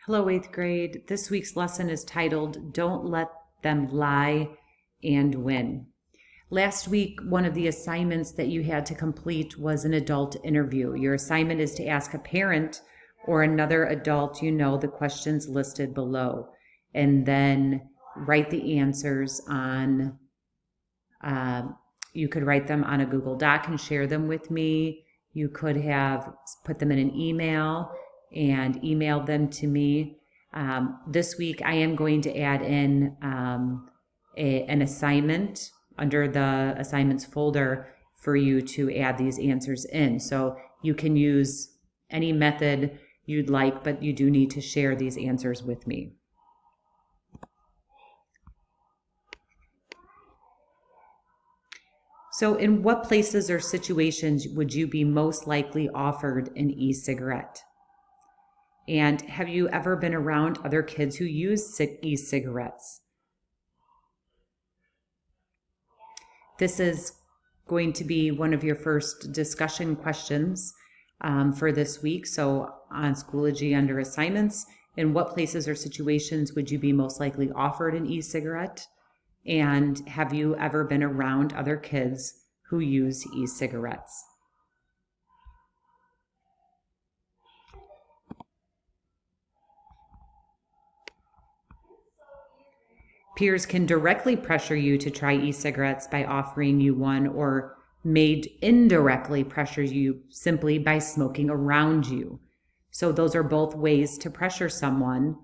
Hello, eighth grade. This week's lesson is titled, Don't Let Them Lie and Win. Last week, one of the assignments that you had to complete was an adult interview. Your assignment is to ask a parent or another adult you know the questions listed below, and then write the answers on, you could write them on a Google Doc and share them with me. You could have put them in an email and emailed them to me. This week, I am going to add in an assignment under the assignments folder for you to add these answers in. So you can use any method you'd like, but you do need to share these answers with me. So in what places or situations would you be most likely offered an e-cigarette? And have you ever been around other kids who use e-cigarettes? This is going to be one of your first discussion questions for this week. So on Schoology under assignments, in what places or situations would you be most likely offered an e-cigarette? And have you ever been around other kids who use e-cigarettes? Peers can directly pressure you to try e-cigarettes by offering you one, or may indirectly pressure you simply by smoking around you. So those are both ways to pressure someone.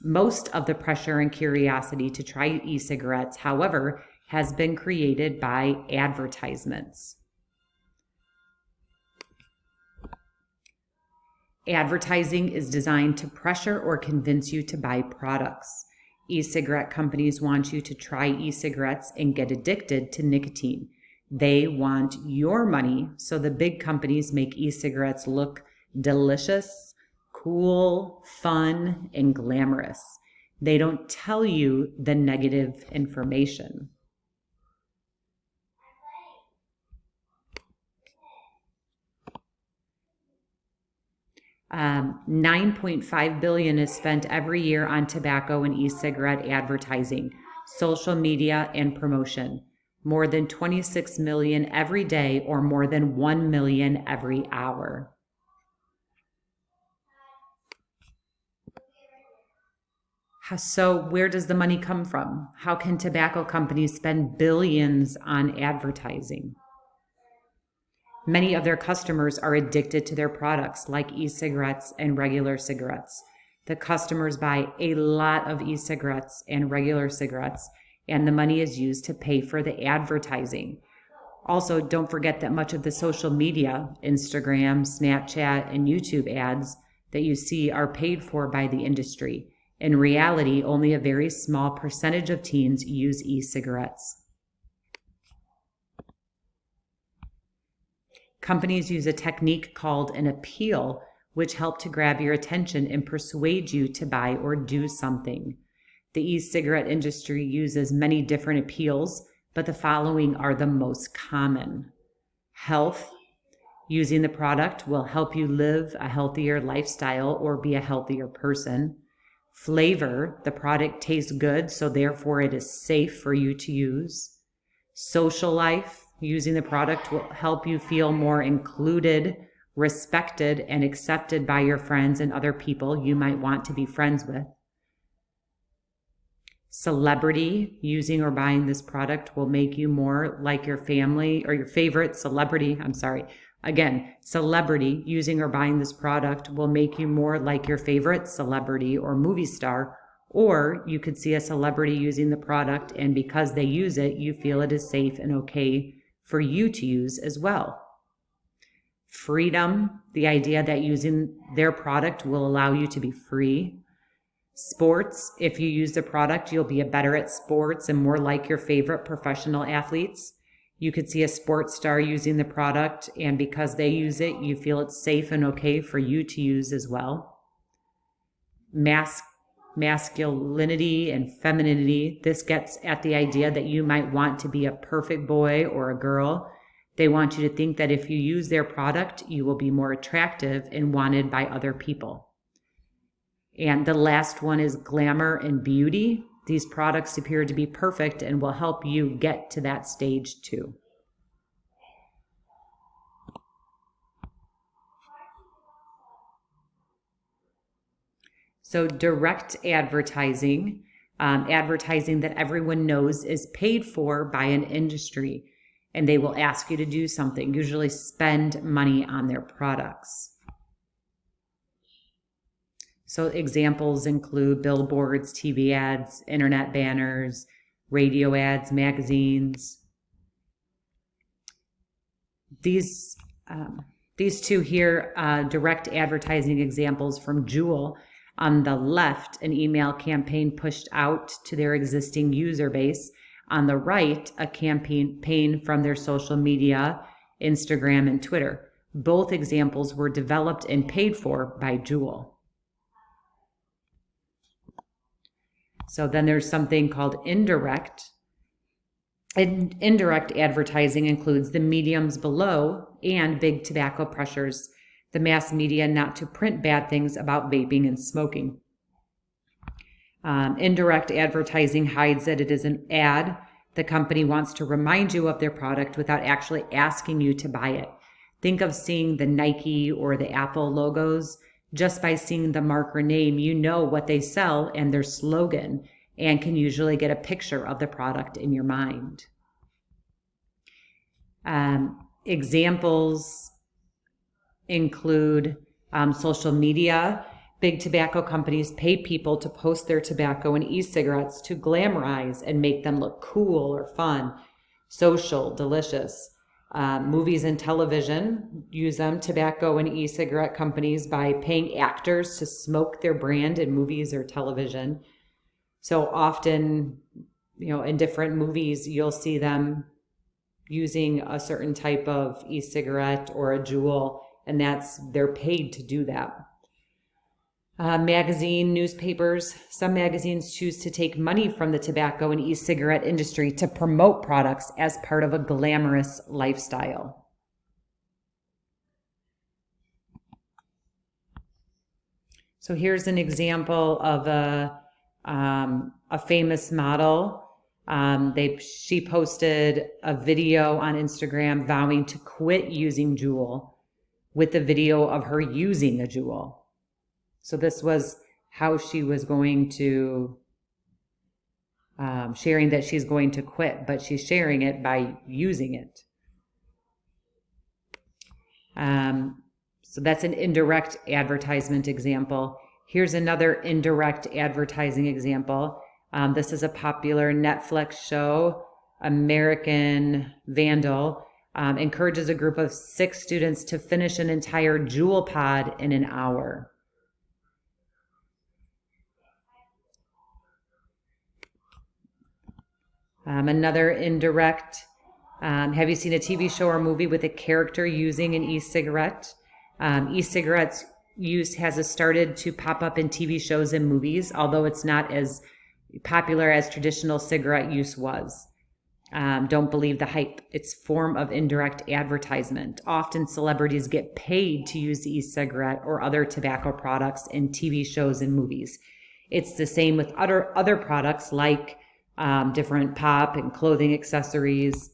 Most of the pressure and curiosity to try e-cigarettes, however, has been created by advertisements. Advertising is designed to pressure or convince you to buy products. E-cigarette companies want you to try e-cigarettes and get addicted to nicotine. They want your money, so the big companies make e-cigarettes look delicious, cool, fun, and glamorous. They don't tell you the negative information. $9.5 billion is spent every year on tobacco and e-cigarette advertising, social media, and promotion. More than 26 million every day, or more than 1 million every hour. So where does the money come from? How can tobacco companies spend billions on advertising? Many of their customers are addicted to their products, like e-cigarettes and regular cigarettes. The customers buy a lot of e-cigarettes and regular cigarettes, and the money is used to pay for the advertising. Also, don't forget that much of the social media, Instagram, Snapchat, and YouTube ads that you see are paid for by the industry. In reality, only a very small percentage of teens use e-cigarettes. Companies use a technique called an appeal, which help to grab your attention and persuade you to buy or do something. The e-cigarette industry uses many different appeals, but the following are the most common. Health. Using the product will help you live a healthier lifestyle or be a healthier person. Flavor. The product tastes good, so therefore it is safe for you to use. Social life. Using the product will help you feel more included, respected, and accepted by your friends and other people you might want to be friends with. Celebrity. Using or buying this product will make you more like your family or your favorite celebrity. Celebrity. Using or buying this product will make you more like your favorite celebrity or movie star. Or you could see a celebrity using the product, and because they use it, you feel it is safe and okay for you to use as well. Freedom, the idea that using their product will allow you to be free. Sports, if you use the product, you'll be better at sports and more like your favorite professional athletes. You could see a sports star using the product, and because they use it, you feel it's safe and okay for you to use as well. Masculinity and femininity. This gets at the idea that you might want to be a perfect boy or a girl. They want you to think that if you use their product, you will be more attractive and wanted by other people. And the last one is glamour and beauty. These products appear to be perfect and will help you get to that stage too. So direct advertising, advertising that everyone knows is paid for by an industry, and they will ask you to do something, usually spend money on their products. So examples include billboards, TV ads, internet banners, radio ads, magazines. These two here, direct advertising examples from Juul. On the left, an email campaign pushed out to their existing user base. On the right, a campaign from their social media, Instagram and Twitter. Both examples were developed and paid for by Juul. So then there's something called indirect. Indirect advertising includes the mediums below and big tobacco pressures, the mass media not to print bad things about vaping and smoking. Indirect advertising hides that it is an ad. The company wants to remind you of their product without actually asking you to buy it. Think of seeing the Nike or the Apple logos. Just by seeing the marker name, you know what they sell and their slogan, and can usually get a picture of the product in your mind. Examples include social media. Big tobacco companies pay people to post their tobacco and e-cigarettes to glamorize and make them look cool or fun, social, delicious. Movies and television use them, tobacco and e-cigarette companies, by paying actors to smoke their brand in movies or television. So often, in different movies, you'll see them using a certain type of e-cigarette or a Juul, and they're paid to do that. Newspapers. Some magazines choose to take money from the tobacco and e-cigarette industry to promote products as part of a glamorous lifestyle. So here's an example of a famous model. She posted a video on Instagram vowing to quit using Juul, with the video of her using a Juul. So this was how she was going to, sharing that she's going to quit, but she's sharing it by using it. So that's an indirect advertisement example. Here's another indirect advertising example. This is a popular Netflix show, American Vandal. Encourages a group of 6 students to finish an entire Juul pod in an hour. Another indirect, have you seen a TV show or movie with a character using an e-cigarette? E-cigarettes use has started to pop up in TV shows and movies, although it's not as popular as traditional cigarette use was. Don't believe the hype. It's a form of indirect advertisement. Often celebrities get paid to use the e-cigarette or other tobacco products in TV shows and movies. It's the same with other products like different pop and clothing accessories.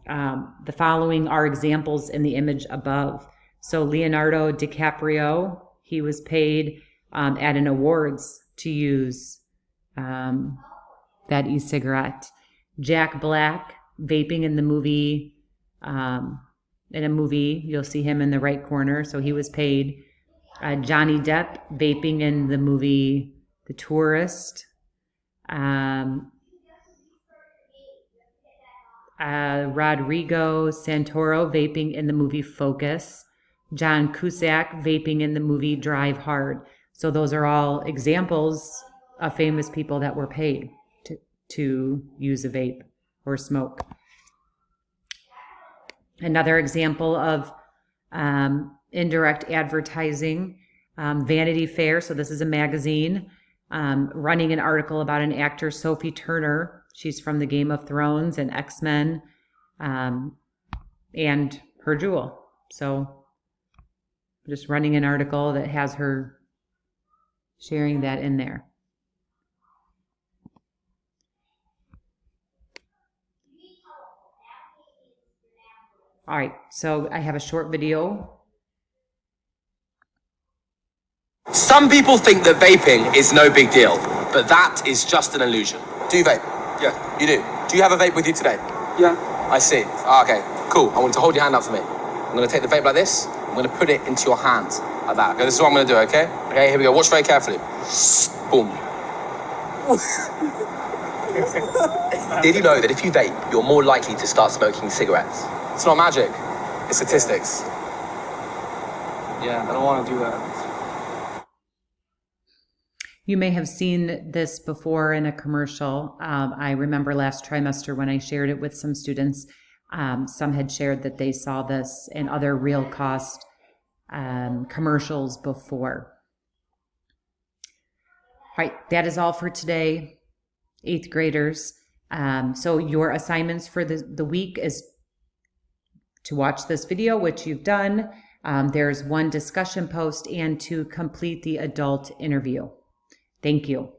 The following are examples in the image above. So Leonardo DiCaprio, he was paid at an awards to use that e-cigarette. Jack Black vaping in the movie, you'll see him in the right corner, so he was paid. Johnny Depp vaping in the movie The Tourist. Rodrigo Santoro vaping in the movie Focus. John Cusack vaping in the movie Drive Hard. So those are all examples of famous people that were paid to use a vape or smoke. Another example of indirect advertising, Vanity Fair. So this is a magazine running an article about an actor, Sophie Turner. She's from the Game of Thrones and X-Men, and her Juul. So just running an article that has her sharing that in there. All right, so I have a short video. Some people think that vaping is no big deal, but that is just an illusion. Do you vape? Yeah. You do? Do you have a vape with you today? Yeah. I see. Okay, cool. I want you to hold your hand up for me. I'm going to take the vape like this. I'm going to put it into your hand like that. Okay, this is what I'm going to do, okay? Okay, here we go. Watch very carefully. Boom. Did you know that if you vape, you're more likely to start smoking cigarettes? It's not magic. It's statistics. Yeah, I don't want to do that. You may have seen this before in a commercial. I remember last trimester when I shared it with some students, some had shared that they saw this in other real cost commercials before. All right, that is all for today, 8th graders. So your assignments for the week is to watch this video, which you've done. There's one discussion post and to complete the adult interview. Thank you.